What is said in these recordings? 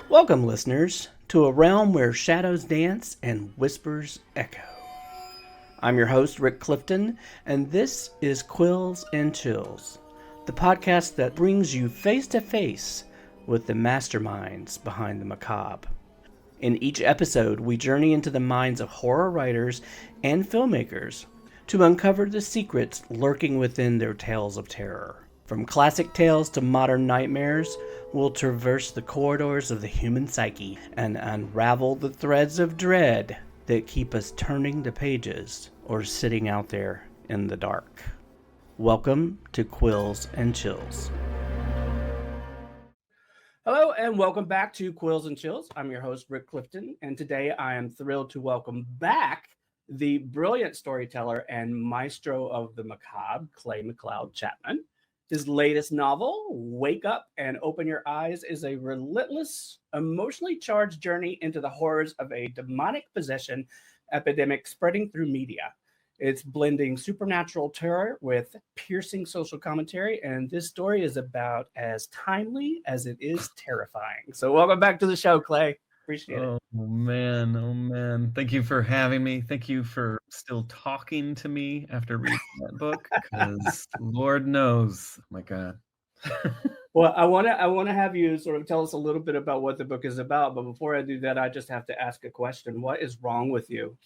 Welcome, listeners, to a realm where shadows dance and whispers echo. I'm your host, Rick Clifton, and this is Quills and Chills, the podcast that brings you face to face with the masterminds behind the macabre. In each episode, we journey into the minds of horror writers and filmmakers to uncover the secrets lurking within their tales of terror. From classic tales to modern nightmares, we'll traverse the corridors of the human psyche and unravel the threads of dread that keep us turning the pages or sitting out there in the dark. Welcome to Quills and Chills. Hello and welcome back to Quills and Chills. I'm your host, Rick Clifton, and today I am thrilled to welcome back the brilliant storyteller and maestro of the macabre, McLeod Chapman. His latest novel, Wake Up and Open Your Eyes, is a relentless, emotionally charged journey into the horrors of a demonic possession epidemic spreading through media. It's blending supernatural terror with piercing social commentary, and this story is about as timely as it is terrifying. So welcome back to the show, Clay. Appreciate it. Oh man. Thank you for having me. Thank you for still talking to me after reading that book, because Lord knows, oh my God. Well, I wanna have you sort of tell us a little bit about what the book is about, but before I do that, I just have to ask a question. What is wrong with you?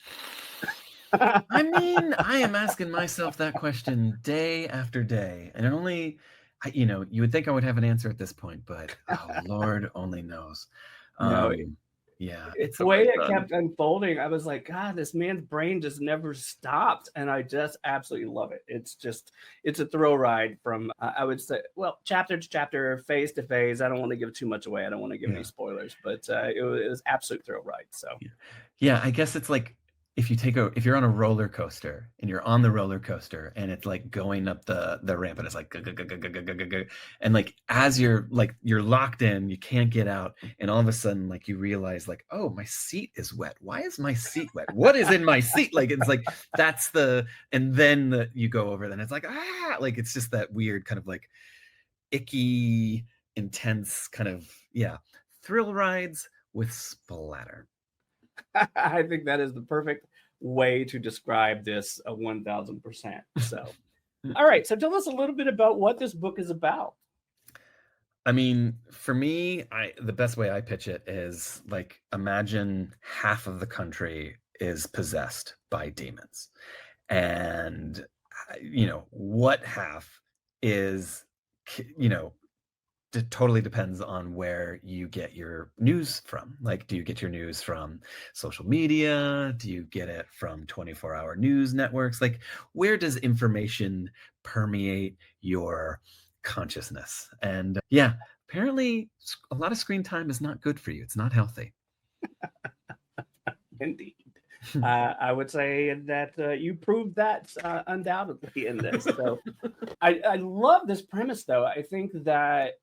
I mean, I am asking myself that question day after day, and you would think I would have an answer at this point, but oh Lord only knows. No, Yeah, it's the way always it kept unfolding, I was like, God, this man's brain just never stopped, and I just absolutely love it. It's a thrill ride from I would say, well, chapter to chapter, phase to phase. I don't want to give too much away. I don't want to give any yeah. spoilers, but it was absolute thrill ride. So Yeah, I guess it's like if you're on a roller coaster and you're on the roller coaster and it's like going up the ramp and it's like and like as you're locked in, you can't get out, and all of a sudden like you realize like, oh, my seat is wet. Why is my seat wet? What is in my seat? Like it's like and then you go over, then it's like like it's just that weird kind of like icky, intense kind of, yeah, thrill rides with splatter. I think that is the perfect way to describe this 1000%. So, all right. So tell us a little bit about what this book is about. I mean, for me, the best way I pitch it is like imagine half of the country is possessed by demons. And what half is you know it totally depends on where you get your news from. Like, do you get your news from social media? Do you get it from 24-hour news networks? Like, where does information permeate your consciousness? And yeah, apparently a lot of screen time is not good for you. It's not healthy. Indeed. I would say that you proved that undoubtedly in this. So I love this premise, though. I think that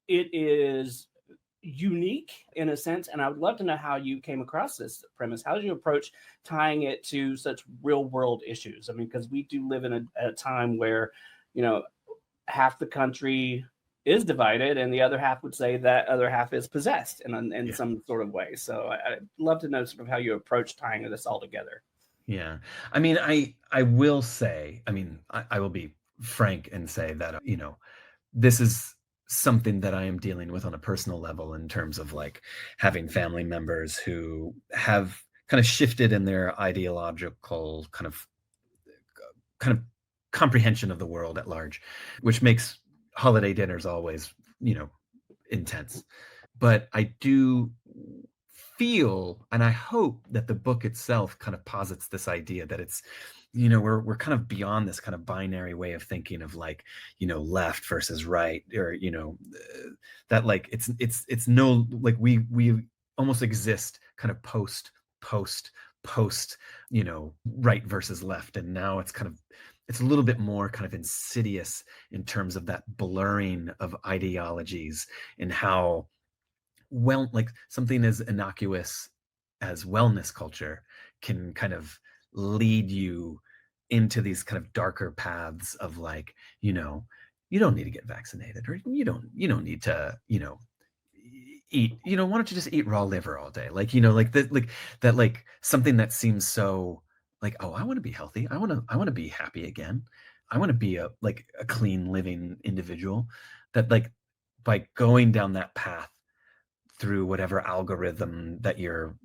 it is unique in a sense, and I would love to know how you came across this premise. How did you approach tying it to such real world issues? I mean, because we do live in a time where, you know, half the country is divided, and the other half would say that other half is possessed in Yeah. some sort of way. So I'd love to know sort of how you approach tying this all together. Yeah. I mean, I will say, I will be frank and say that, this is something that I am dealing with on a personal level in terms of like having family members who have kind of shifted in their ideological kind of comprehension of the world at large, which makes holiday dinners always, intense. But I do feel, and I hope that the book itself kind of posits this idea that it's, we're kind of beyond this kind of binary way of thinking of like, left versus right, or that like it's no, like we almost exist kind of post, right versus left, and now it's a little bit more kind of insidious in terms of that blurring of ideologies, and how well, like something as innocuous as wellness culture can kind of lead you into these kind of darker paths of like, you don't need to get vaccinated, or you don't need to, eat, why don't you just eat raw liver all day? Like, like that, like something that seems so like, oh, I want to be healthy. I want to be happy again. I want to be a clean living individual. That, like, by going down that path through whatever algorithm that your,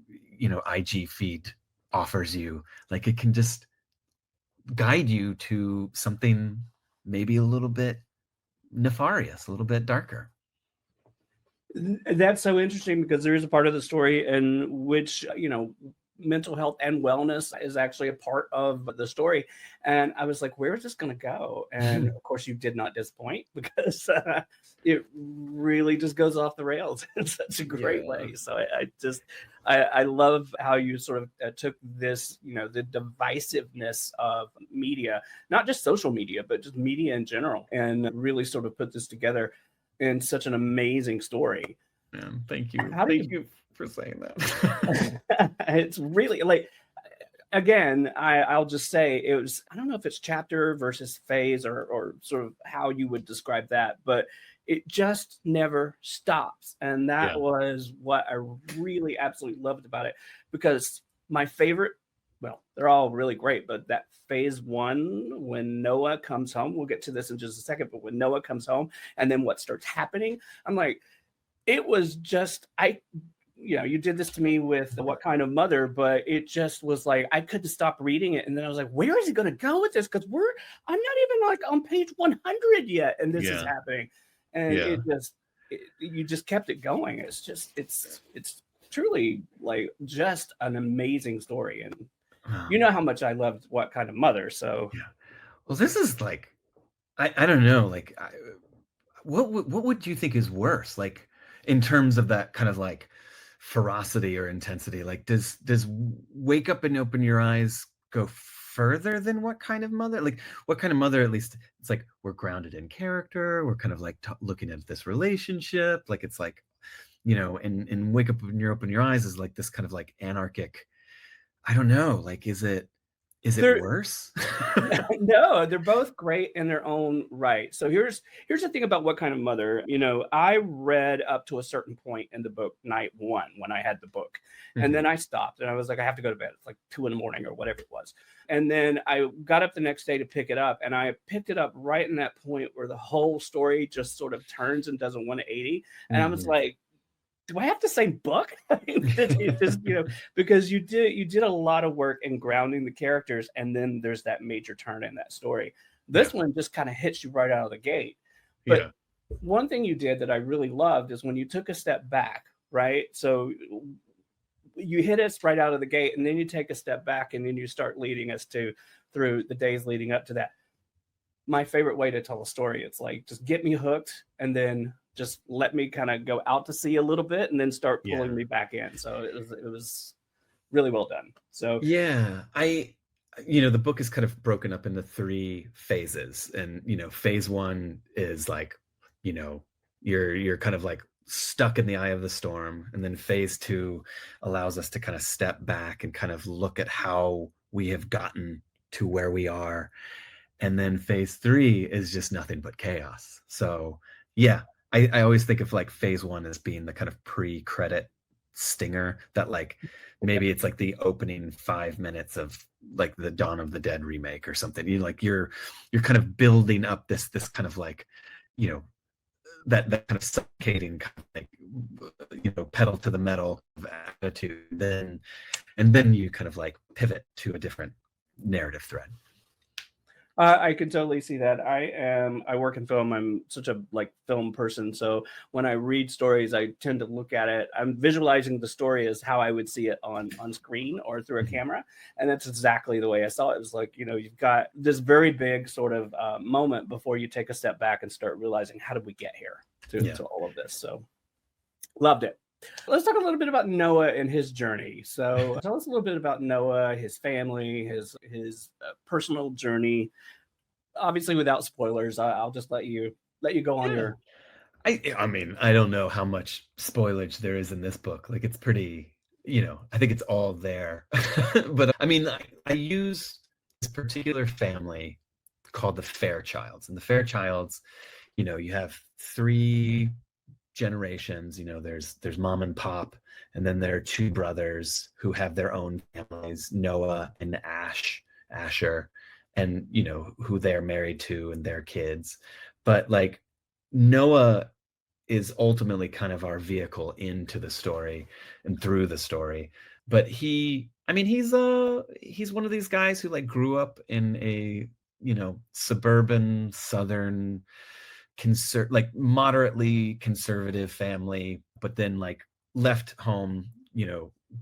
IG feed offers you, like, it can just guide you to something maybe a little bit nefarious, a little bit darker. That's so interesting because there is a part of the story in which, mental health and wellness is actually a part of the story. And I was like, where is this going to go? And of course, you did not disappoint because it really just goes off the rails in such a great Yeah. way. So I love how you sort of took this, the divisiveness of media, not just social media, but just media in general, and really sort of put this together in such an amazing story. Man, thank you. How do Thank you? you for saying that. It's really like, again, I'll just say it was, I don't know if it's chapter versus phase or sort of how you would describe that, but it just never stops. And that Yeah. was what I really absolutely loved about it, because my favorite, well, they're all really great, but that phase one, when Noah comes home, we'll get to this in just a second, but when Noah comes home and then what starts happening, I'm like, it was just, you did this to me with What Kind of Mother, but it just was like I couldn't stop reading it, and then I was like, where is he going to go with this? Because I'm not even like on page 100 yet, and this is Yeah. happening, and Yeah. you just kept it going. It's truly like just an amazing story, and you know how much I loved What Kind of Mother, so. Yeah. Well, this is like, I don't know, like, what would you think is worse, like, in terms of that kind of like ferocity or intensity? Like, does Wake Up and Open Your Eyes go further than What Kind of Mother? Like, What Kind of Mother, at least it's like we're grounded in character. We're kind of like looking at this relationship. Like, it's like, in Wake Up and Open Your Eyes is like this kind of like anarchic. I don't know. Like, is it There, worse? no, they're both great in their own right. So here's the thing about What Kind of Mother. I read up to a certain point in the book night one when I had the book, and Mhm. then I stopped and I was like, I have to go to bed. It's like 2 a.m. or whatever it was, and then I got up the next day to pick it up, and I picked it up right in that point where the whole story just sort of turns and does a 180, and I was Mhm. like, do I have the same book? It just, because you did a lot of work in grounding the characters, and then there's that major turn in that story. Yeah. This one just kind of hits you right out of the gate. But Yeah. one thing you did that I really loved is when you took a step back, right? So you hit us right out of the gate, and then you take a step back, and then you start leading us through the days leading up to that. My favorite way to tell a story. It's like, just get me hooked, and then just let me kind of go out to sea a little bit, and then start pulling Yeah. me back in. So it was really well done. So Yeah. The book is kind of broken up into three phases. And, phase one is like, you know, you're kind of like stuck in the eye of the storm. And then phase two allows us to kind of step back and kind of look at how we have gotten to where we are. And then phase three is just nothing but chaos. So yeah, I always think of like phase one as being the kind of pre-credit stinger, that like maybe it's like the opening 5 minutes of like the Dawn of the Dead remake or something. You're kind of building up this kind of like, you know, that kind of suffocating kind of like, pedal to the metal attitude. Then you kind of like pivot to a different narrative thread. I can totally see that. I work in film. I'm such a like film person. So when I read stories, I tend to look at it. I'm visualizing the story as how I would see it on screen or through a Mhm. camera, and that's exactly the way I saw it. It was like, you've got this very big sort of moment before you take a step back and start realizing, how did we get here to Yeah. to all of this. So loved it. Let's talk a little bit about Noah and his journey. So tell us a little bit about Noah, his family, his personal journey, obviously without spoilers. I'll just let you go on Yeah. your. I mean, I don't know how much spoilage there is in this book. Like, it's pretty, I think it's all there. But I mean, I use this particular family called the Fairchilds. And the Fairchilds, you have three generations. There's mom and pop, and then there are two brothers who have their own families, Noah and Asher, and who they're married to and their kids. But like Noah is ultimately kind of our vehicle into the story and through the story. But he's one of these guys who like grew up in a suburban southern like moderately conservative family, but then like left home,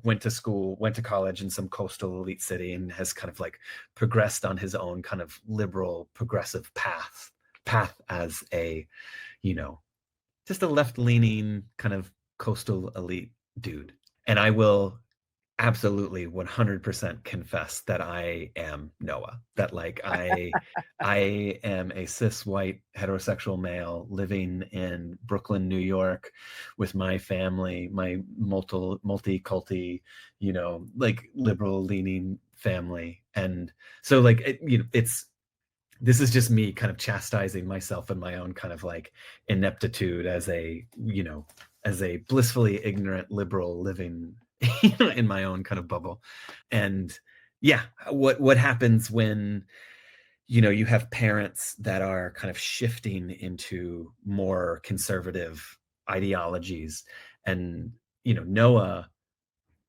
went to school, went to college in some coastal elite city, and has kind of like progressed on his own kind of liberal progressive path as a just a left-leaning kind of coastal elite dude. And I will absolutely 100% confess that I am Noah. That like I am a cis white heterosexual male living in Brooklyn, New York, with my family, my multi-culti, like liberal leaning family. And so like this is just me kind of chastising myself and my own kind of like ineptitude as a blissfully ignorant liberal living in my own kind of bubble. And yeah, what happens when you have parents that are kind of shifting into more conservative ideologies, and Noah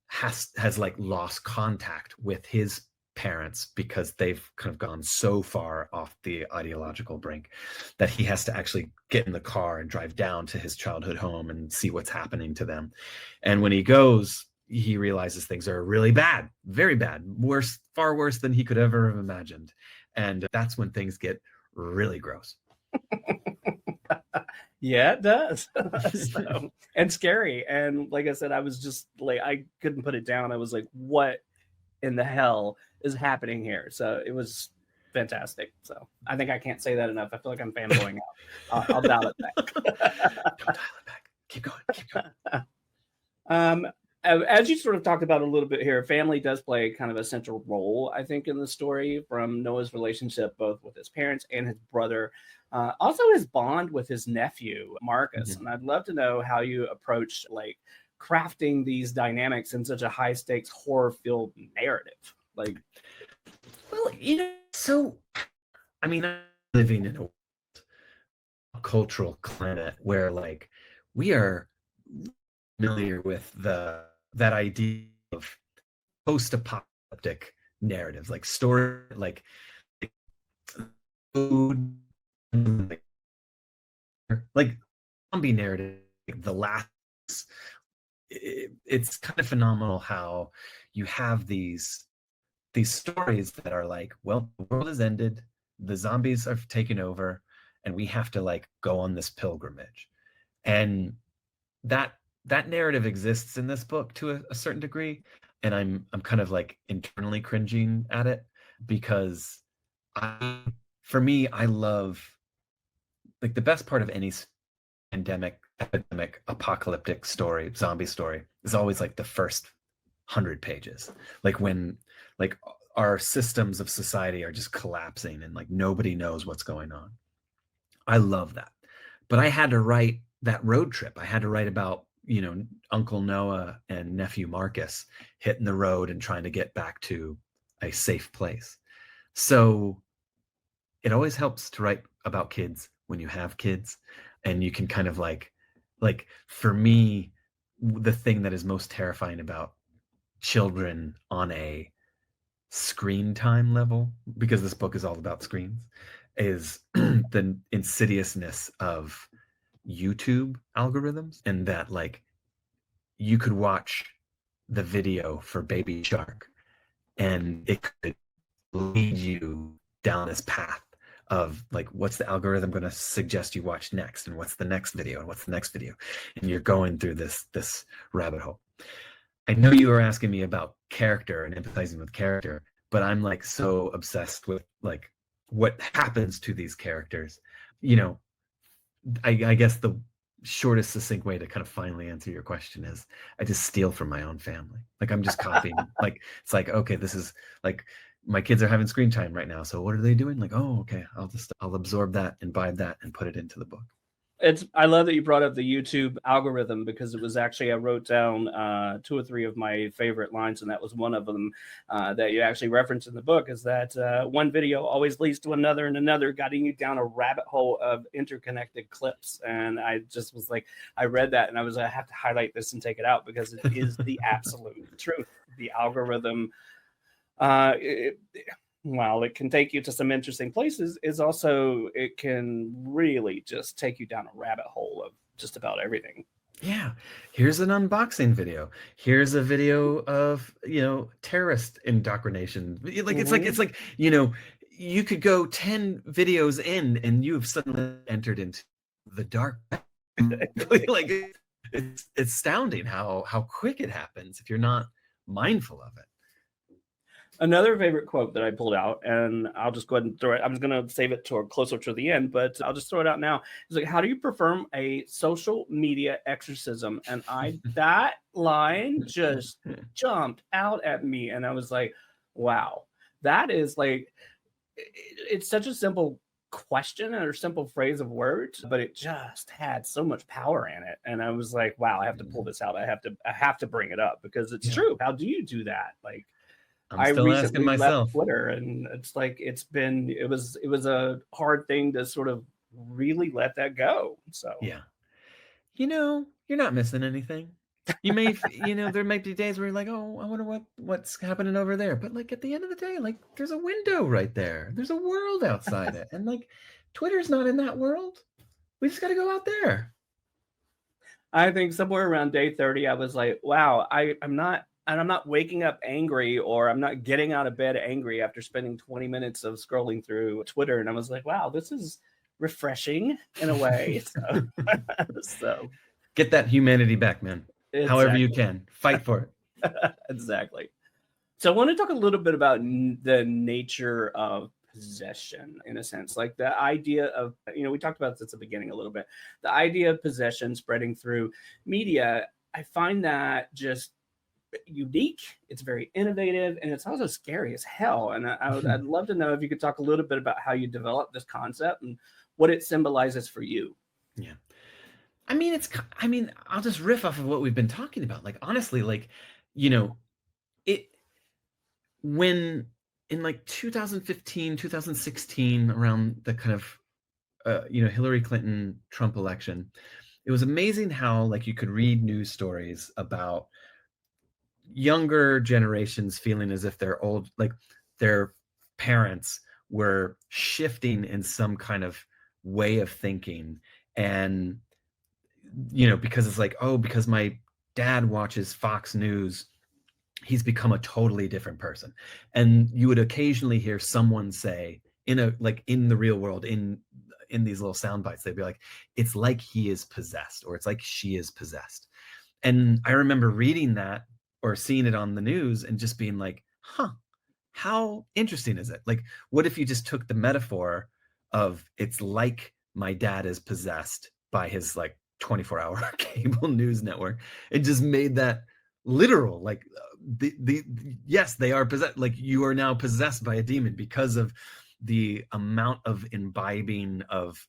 has like lost contact with his parents because they've kind of gone so far off the ideological brink that he has to actually get in the car and drive down to his childhood home and see what's happening to them. And when he goes, he realizes things are really bad, very bad, worse, far worse than he could ever have imagined. And that's when things get really gross. Yeah, it does. And scary. And like I said, I was just like, I couldn't put it down. I was like, what in the hell is happening here? So it was fantastic. So I think I can't say that enough. I feel like I'm fanboying out. I'll dial it back. Don't dial it back. Keep going. As you sort of talked about a little bit here, family does play kind of a central role, I think, in the story, from Noah's relationship both with his parents and his brother, also his bond with his nephew Marcus. Mm-hmm. And I'd love to know how you approached like crafting these dynamics in such a high stakes horror-filled narrative. Like, well, so I mean, I'm living in a cultural climate where like we are familiar with that idea of post-apocalyptic narratives, like story, like food, like zombie narrative, like The Last. It's kind of phenomenal how you have these stories that are like, well, the world has ended, the zombies are taken over, and we have to like go on this pilgrimage. And that narrative exists in this book to a certain degree, and I'm kind of like internally cringing at it, because for me, I love, like, the best part of any epidemic, apocalyptic story, zombie story, is always like the first 100 pages, like when like our systems of society are just collapsing and like nobody knows what's going on. I love that. But I had to write that road trip. I had to write about Uncle Noah and nephew Marcus hitting the road and trying to get back to a safe place. So it always helps to write about kids when you have kids, and you can kind of like for me, the thing that is most terrifying about children on a screen time level, because this book is all about screens, is the insidiousness of YouTube algorithms, and that like you could watch the video for Baby Shark and it could lead you down this path of like, what's the algorithm going to suggest you watch next, and what's the next video, and what's the next video, and you're going through this rabbit hole. I know you were asking me about character and empathizing with character, but I'm like so obsessed with like what happens to these characters. I guess the shortest, succinct way to kind of finally answer your question is I just steal from my own family. Like I'm just copying. Like it's like, okay, this is like, my kids are having screen time right now, so what are they doing? Like, oh, okay, I'll absorb that, imbibe that, and put it into the book. I love that you brought up the YouTube algorithm, because it was actually, I wrote down 2 or 3 of my favorite lines, and that was one of them that you actually referenced in the book, is that one video always leads to another and another, guiding you down a rabbit hole of interconnected clips. And I just was like, I read that and I was like, I have to highlight this and take it out, because it is the absolute truth. The algorithm, it, while it can take you to some interesting places, is also, it can really just take you down a rabbit hole of just about everything. Yeah, here's an unboxing video. Here's a video of, terrorist indoctrination. It's like, you could go 10 videos in and you've suddenly entered into the dark. Like it's astounding how quick it happens if you're not mindful of it. Another favorite quote that I pulled out, and I'll just go ahead and throw it. I'm just going to save it to closer to the end, but I'll just throw it out now. It's like, how do you perform a social media exorcism? And that line just jumped out at me, and I was like, wow, that is like, it's such a simple question or simple phrase of words, but it just had so much power in it. And I was like, wow, I have to pull this out. I have to bring it up, because it's true. How do you do that? Like, I'm I still asking recently left myself. Twitter, and it's like, it was a hard thing to sort of really let that go. So Yeah. You're not missing anything. You may, there might be days where you're like, oh, I wonder what's happening over there. But like at the end of the day, like there's a window right there. There's a world outside it. And like Twitter's not in that world. We just got to go out there. I think somewhere around day 30, I was like, wow, I'm not waking up angry, or I'm not getting out of bed angry after spending 20 minutes of scrolling through Twitter. And I was like, wow, this is refreshing in a way. So Get that humanity back, man. exactly. However you can. Fight for it. Exactly. So I want to talk a little bit about the nature of possession, in a sense, like the idea of, we talked about this at the beginning a little bit, the idea of possession spreading through media. I find that just unique. It's very innovative, and it's also scary as hell. And I'd love to know if you could talk a little bit about how you developed this concept and what it symbolizes for you. Yeah. I'll just riff off of what we've been talking about. Like, honestly, like, it, when in like 2015, 2016, around the kind of, Hillary Clinton Trump election, it was amazing how like you could read news stories about younger generations feeling as if their parents were shifting in some kind of way of thinking. And because it's like, oh, because my dad watches Fox News, he's become a totally different person. And you would occasionally hear someone say in the real world, in these little sound bites, they'd be like, it's like he is possessed, or it's like she is possessed. And I remember reading that or seeing it on the news and just being like, huh, how interesting is it? Like, what if you just took the metaphor of it's like my dad is possessed by his like 24-hour cable news network, and just made that literal, like yes, they are possessed. Like, you are now possessed by a demon because of the amount of imbibing of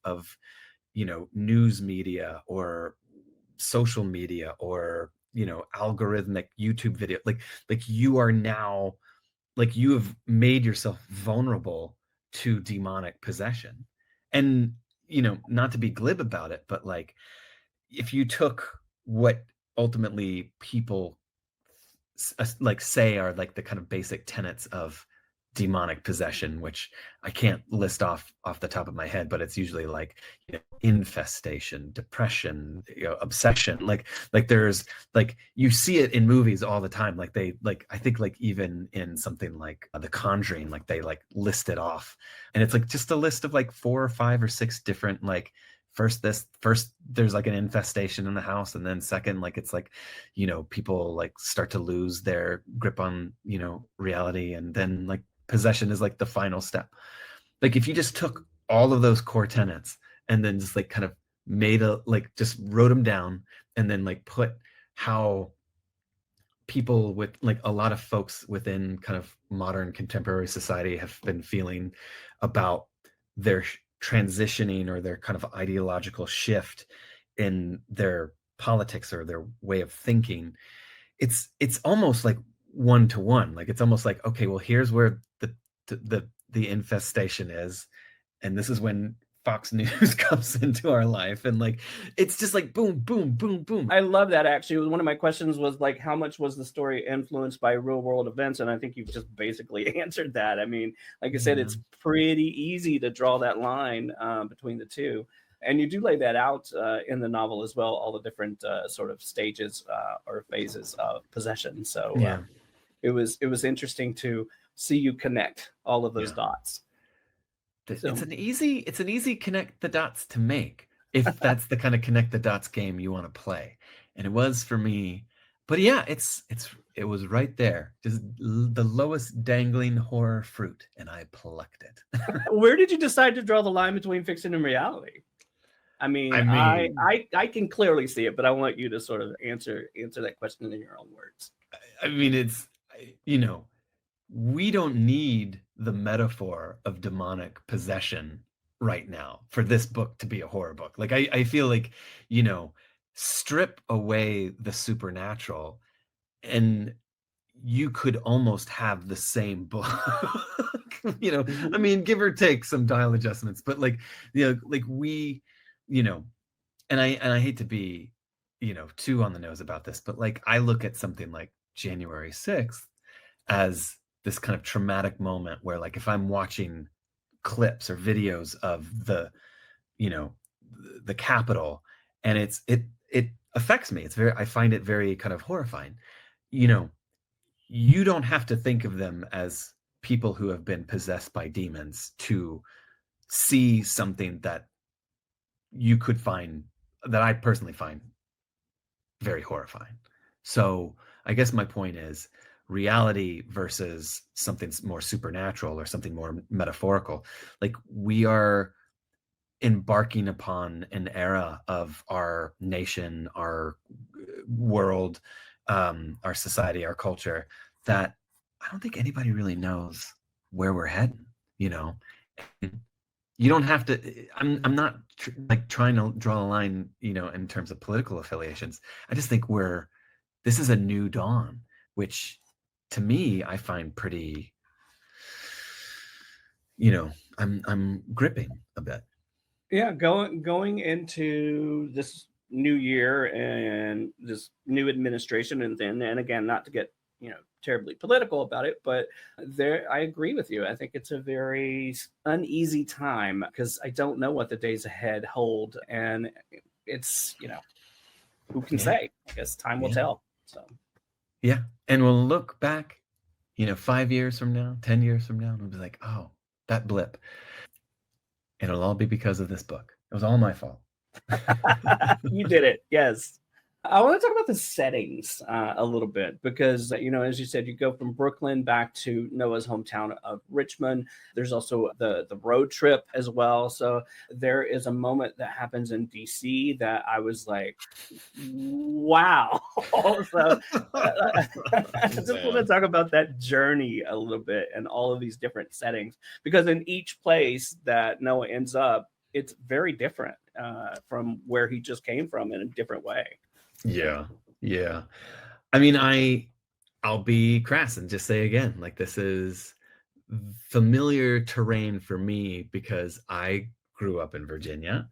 news media or social media or algorithmic YouTube video. Like you are now, like, you have made yourself vulnerable to demonic possession. And not to be glib about it, but like, if you took what ultimately people like say are like the kind of basic tenets of demonic possession, which I can't list off the top of my head, but it's usually like infestation, depression, obsession. Like there's like, you see it in movies all the time. Like I think like even in something like The Conjuring, like they like list it off, and it's like just a list of like 4 or 5 or 6 different, like, first there's like an infestation in the house, and then second, like it's like people like start to lose their grip on reality, and then like possession is like the final step. Like, if you just took all of those core tenets and then just like kind of just wrote them down, and then like put how people with like a lot of folks within kind of modern contemporary society have been feeling about their transitioning or their kind of ideological shift in their politics or their way of thinking, it's almost like one to one. Like it's almost like, okay, well, here's where the infestation is, and this is when Fox News comes into our life, and like it's just like boom, boom, boom, boom. I love that. Actually, one of my questions was like, how much was the story influenced by real world events? And I think you've just basically answered that. I mean, like I said, it's pretty easy to draw that line between the two. And you do lay that out in the novel as well, all the different sort of stages or phases of possession. So Yeah. it was interesting to see you connect all of those dots. So, It's an easy connect the dots to make, if that's the kind of connect the dots game you want to play. And it was for me. But yeah, it was right there, just the lowest dangling horror fruit, and I plucked it. where did you decide to draw the line between fiction and reality? I mean, I mean, I can clearly see it, but I want you to sort of answer that question in your own words. I mean, it's, we don't need the metaphor of demonic possession right now for this book to be a horror book. Like I feel like, strip away the supernatural and you could almost have the same book. I mean, give or take some dial adjustments, but like, like we, and I hate to be, too on the nose about this, but like I look at something like January 6th as this kind of traumatic moment where, like, if I'm watching clips or videos of the, the Capitol, and it affects me. I find it very kind of horrifying. You don't have to think of them as people who have been possessed by demons to see something that you could find, that I personally find very horrifying. So I guess my point is reality versus something more supernatural or something more metaphorical. Like, we are embarking upon an era of our nation, our world, our society, our culture, that I don't think anybody really knows where we're heading. You don't have to. I'm not like trying to draw a line, in terms of political affiliations. I just think this is a new dawn, which to me I find pretty, I'm gripping a bit. Yeah, going into this new year and this new administration, and again, not to get terribly political about it, but I agree with you. I think it's a very uneasy time because I don't know what the days ahead hold, and it's who can say? I guess time will tell. So yeah, and we'll look back, 5 years from now, 10 years from now, and we'll be like, oh, that blip. It'll all be because of this book. It was all my fault. you did it. Yes. I want to talk about the settings a little bit because, as you said, you go from Brooklyn back to Noah's hometown of Richmond. There's also the road trip as well. So there is a moment that happens in DC that I was like, wow. So I just want to talk about that journey a little bit and all of these different settings, because in each place that Noah ends up, it's very different from where he just came from in a different way. Yeah. I mean, I'll be crass and just say again, like, this is familiar terrain for me because I grew up in Virginia.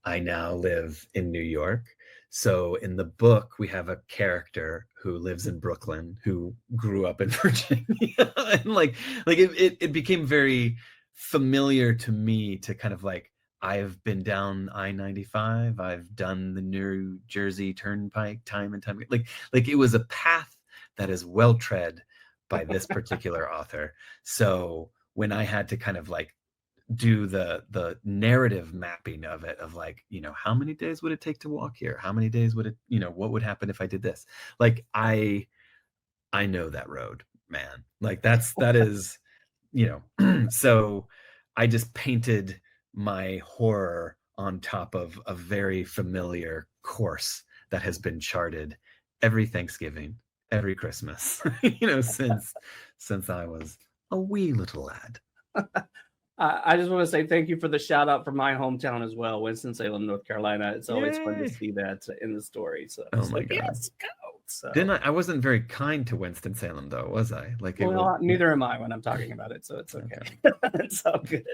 I now live in New York. So in the book, we have a character who lives in Brooklyn who grew up in Virginia. And like it became very familiar to me to kind of like, I've been down I-95. I've done the New Jersey Turnpike time and time. Like it was a path that is well tread by this particular author. So when I had to kind of like do the narrative mapping of it, of like, how many days would it take to walk here? How many days would it, what would happen if I did this? Like I know that road, man. Like that is, so I just painted my horror on top of a very familiar course that has been charted every Thanksgiving, every Christmas, since I was a wee little lad. I just want to say thank you for the shout out from my hometown as well, Winston-Salem, North Carolina. It's always fun to Yay! see that in the story. So Oh it's my like, God. yes, go. So Didn't I wasn't very kind to Winston-Salem though, was I? Like it was. well, neither am I when I'm talking about it, so it's okay. It's all good.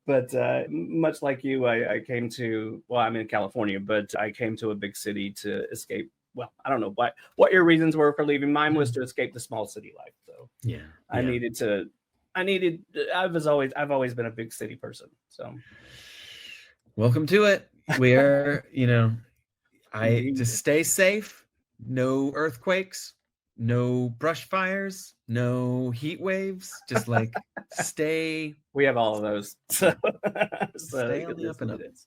But much like you, I came to, well, I'm in California, but I came to a big city to escape. Well, I don't know what your reasons were for leaving. Mine was to escape the small city life. So Yeah. I needed to. I've always been a big city person. So welcome to it. We're, I indeed. just stay safe. No earthquakes, no brush fires, no heat waves. Just like stay. We have all of those. So, Stay on it the is up and what up. it is.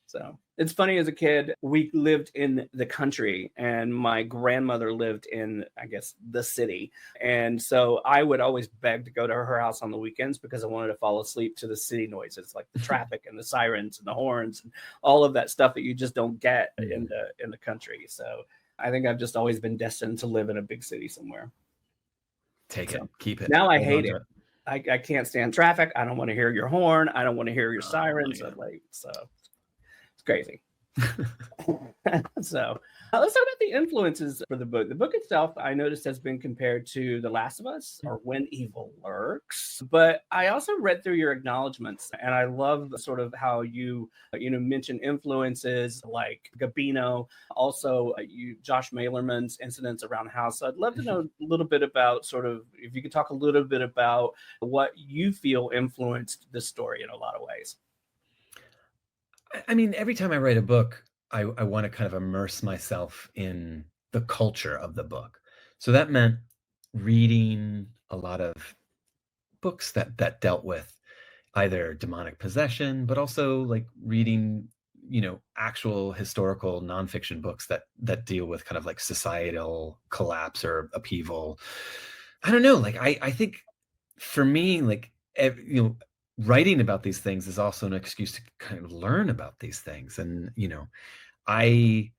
So it's funny, as a kid, we lived in the country and my grandmother lived in, I guess, the city. And so I would always beg to go to her house on the weekends because I wanted to fall asleep to the city noises, like the traffic and the sirens and the horns and all of that stuff that you just don't get in the country. So I think I've just always been destined to live in a big city somewhere. Take it. Keep it. Now I hate it. I can't stand traffic. I don't want to hear your horn. I don't want to hear your sirens. So it's crazy. So let's talk about the influences for the book. The book itself, I noticed, has been compared to The Last of Us or When Evil Lurks. But I also read through your acknowledgments, and I love sort of how you mention influences like Gabino, also Josh Malerman's Incidents Around the House. So I'd love to know a little bit about sort of, if you could talk a little bit about what you feel influenced this story in a lot of ways. I mean, every time I write a book, I want to kind of immerse myself in the culture of the book. So that meant reading a lot of books that dealt with either demonic possession, but also like reading, actual historical nonfiction books that deal with kind of like societal collapse or upheaval. I don't know. Like I think for me, like writing about these things is also an excuse to kind of learn about these things. And, I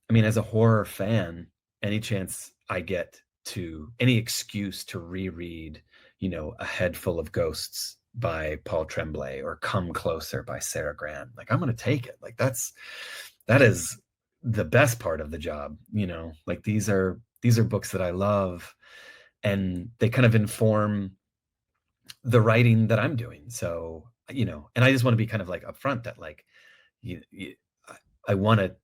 mean, as a horror fan, any chance I get to, any excuse to reread, A Head Full of Ghosts by Paul Tremblay or Come Closer by Sarah Grant, like I'm going to take it. Like that is the best part of the job, like these are books that I love and they kind of inform the writing that I'm doing. So, and I just want to be kind of like upfront that like, I want to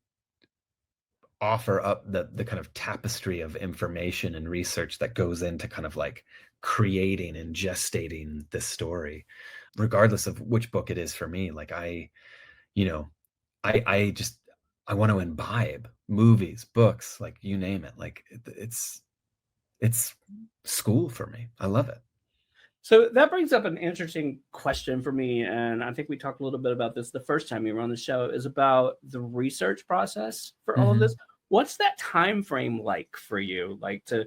offer up the kind of tapestry of information and research that goes into kind of like creating and gestating this story, regardless of which book it is for me. Like I want to imbibe movies, books, like you name it. Like it's school for me. I love it. So that brings up an interesting question for me, and I think we talked a little bit about this the first time you were on the show, is about the research process for all of this. What's that time frame like for you? Like to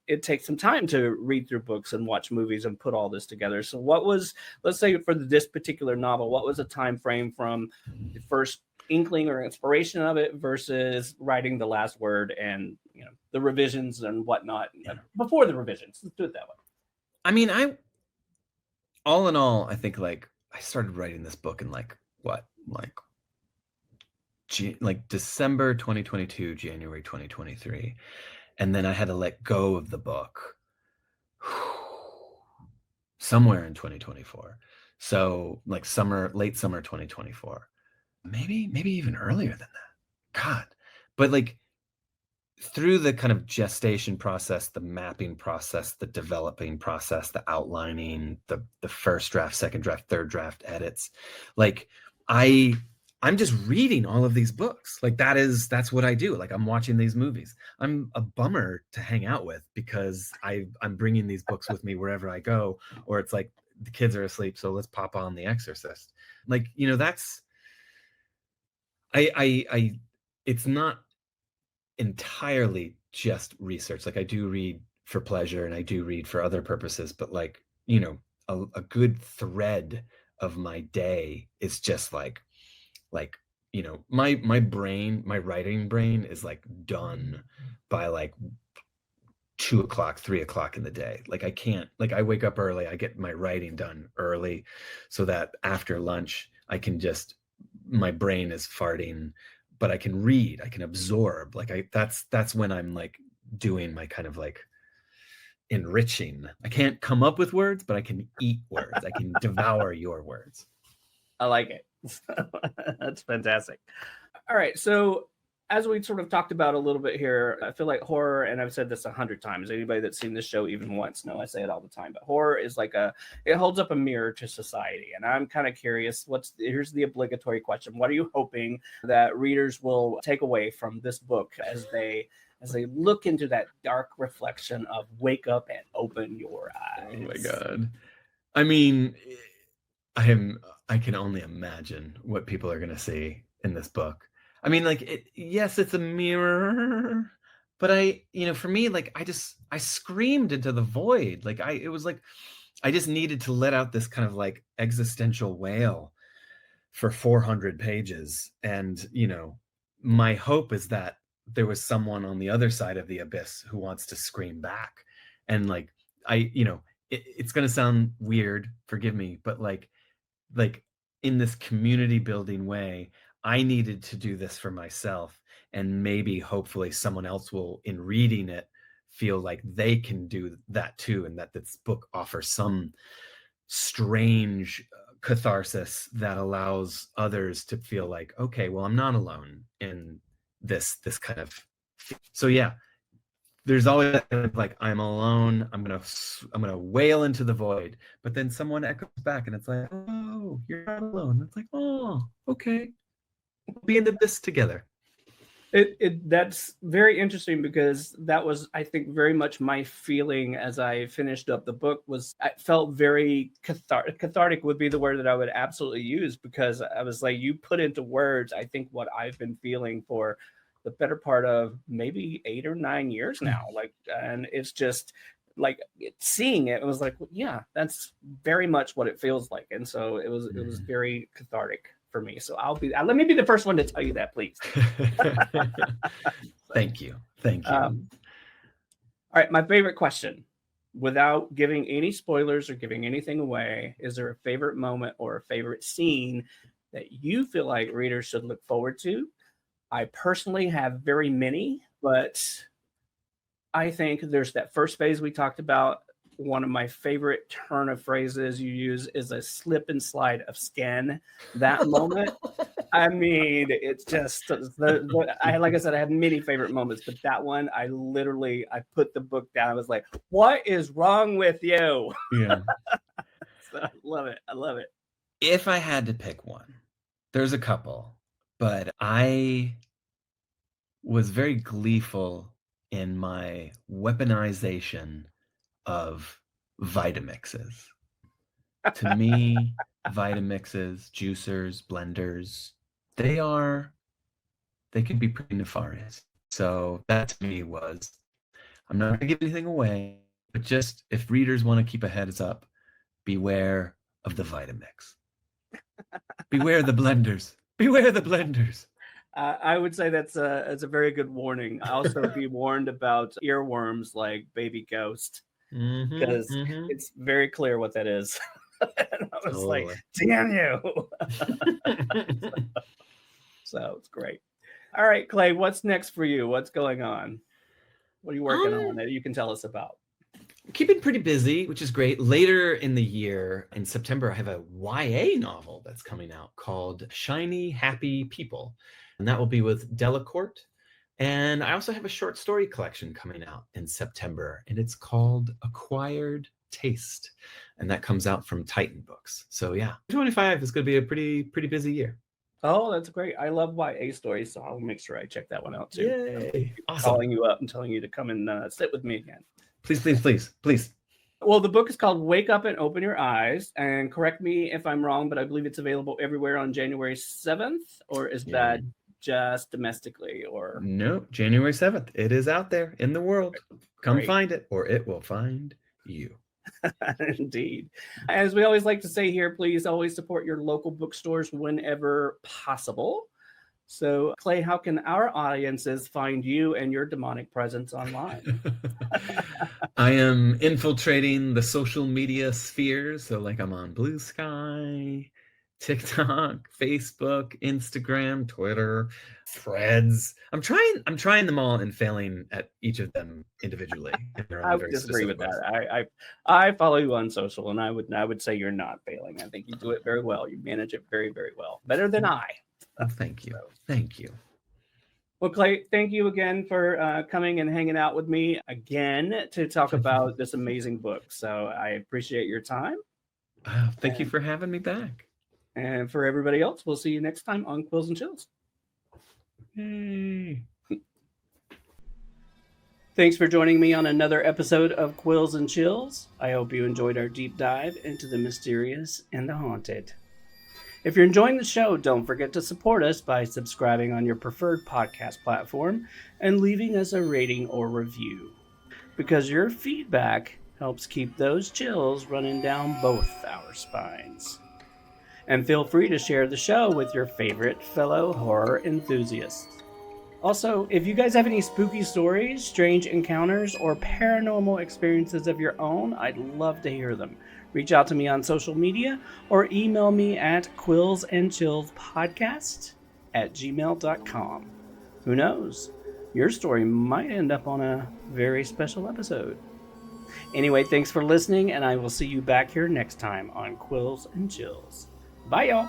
it takes some time to read through books and watch movies and put all this together. So what was, let's say for this particular novel, what was a time frame from the first inkling or inspiration of it versus writing the last word and the revisions and whatnot before the revisions? Let's do it that way. I mean, all in all, I think like I started writing this book in like December 2022, January 2023. And then I had to let go of the book somewhere in 2024. So like late summer 2024. Maybe even earlier than that. God. But like through the kind of gestation process, the mapping process, the developing process, the outlining, the first draft, second draft, third draft edits, like I'm just reading all of these books. Like that's what I do. Like I'm watching these movies. I'm a bummer to hang out with because I'm bringing these books with me wherever I go, or it's like the kids are asleep, so let's pop on The Exorcist. Like, that's it's not entirely just research. Like I do read for pleasure and I do read for other purposes, but like, a good thread of my day is just like my brain, my writing brain is like done by like 2 o'clock, 3 o'clock in the day. Like I can't, like I wake up early, I get my writing done early so that after lunch, I can just, my brain is farting, but I can read, I can absorb. Like that's when I'm like doing my kind of like enriching. I can't come up with words, but I can eat words. I can devour your words. I like it. That's fantastic. All right. So, as we sort of talked about a little bit here, I feel like horror, and I've said this 100 times. Anybody that's seen this show even once, no, I say it all the time. But horror is like it holds up a mirror to society. And I'm kind of curious. Here's the obligatory question: what are you hoping that readers will take away from this book as they look into that dark reflection of wake up and open your eyes? Oh my God. I mean, I can only imagine what people are going to see in this book. I mean, like, yes, it's a mirror, but for me, like, I screamed into the void. Like, it was like, I just needed to let out this kind of like existential wail for 400 pages. And, my hope is that there was someone on the other side of the abyss who wants to scream back. And like, it's going to sound weird, forgive me, but like in this community building way, I needed to do this for myself, and maybe hopefully someone else will, in reading it, feel like they can do that too, and that this book offers some strange catharsis that allows others to feel like, okay, well, I'm not alone in this kind of. So yeah, there's always that kind of like, I'm alone, I'm gonna wail into the void, but then someone echoes back and it's like, oh, you're not alone. It's like, oh, okay, we'll be into this together. That's very interesting, because that was, I think, very much my feeling as I finished up the book. I felt very cathartic would be the word that I would absolutely use, because I was like, you put into words, I think, what I've been feeling for the better part of maybe 8 or 9 years now. Like, and it's just like seeing it was like, yeah, that's very much what it feels like. And so it was very cathartic for me. So let me be the first one to tell you that, please. Thank you. All right, my favorite question, without giving any spoilers or giving anything away, is there a favorite moment or a favorite scene that you feel like readers should look forward to? I personally have very many, but I think there's that first phase we talked about. One of my favorite turn of phrases you use is a slip and slide of skin. That moment, I mean, it's just, like I said, I have many favorite moments, but that one, I put the book down. I was like, what is wrong with you? Yeah. So I love it. If I had to pick one, there's a couple, but I was very gleeful in my weaponization of Vitamixes. To me, Vitamixes, juicers, blenders, they can be pretty nefarious. So that to me was, I'm not going to give anything away, but just if readers want to keep a heads up, beware of the Vitamix. Beware the blenders. Beware the blenders. I would say that's a very good warning. Also, be warned about earworms like Baby Ghost, because it's very clear what that is. And I was like, damn you. So it's great. All right, Clay, what's next for you? What's going on? What are you working on that you can tell us about? Keeping pretty busy, which is great. Later in the year, in September, I have a YA novel that's coming out called Shiny Happy People, and that will be with Delacorte. And I also have a short story collection coming out in September, and it's called Acquired Taste, and that comes out from Titan Books. So yeah, 2025 is going to be a pretty busy year. Oh, that's great. I love YA stories, so I'll make sure I check that one out too. Yay. Awesome. Calling you up and telling you to come and sit with me again. Please. Well, the book is called Wake Up and Open Your Eyes. And correct me if I'm wrong, but I believe it's available everywhere on January 7th. Or is that just domestically? Or no, January 7th. It is out there in the world. Come find it, or it will find you. Indeed. As we always like to say here, please always support your local bookstores whenever possible. So, Clay, how can our audiences find you and your demonic presence online? I am infiltrating the social media sphere. So like I'm on Bluesky, TikTok, Facebook, Instagram, Twitter, Threads. I'm trying them all and failing at each of them individually in their I own would very disagree specific with ways. that. I follow you on social, and I would say you're not failing. I think you do it very well. You manage it very, very well, better than I. Well, thank you. So, Thank you. well, Clay, thank you again for coming and hanging out with me again to talk about this amazing book. So I appreciate your time, Thank you and for having me back. and for everybody else, we'll see you next time on Quills and Chills. Yay. Thanks for joining me on another episode of Quills and Chills. I hope you enjoyed our deep dive into the mysterious and the haunted. If you're enjoying the show, don't forget to support us by subscribing on your preferred podcast platform and leaving us a rating or review, because your feedback helps keep those chills running down both our spines. And feel free to share the show with your favorite fellow horror enthusiasts. Also, if you guys have any spooky stories, strange encounters, or paranormal experiences of your own, I'd love to hear them. Reach out to me on social media or email me at quillsandchillspodcast@gmail.com. Who knows? Your story might end up on a very special episode. Anyway, thanks for listening, and I will see you back here next time on Quills and Chills. Bye, y'all.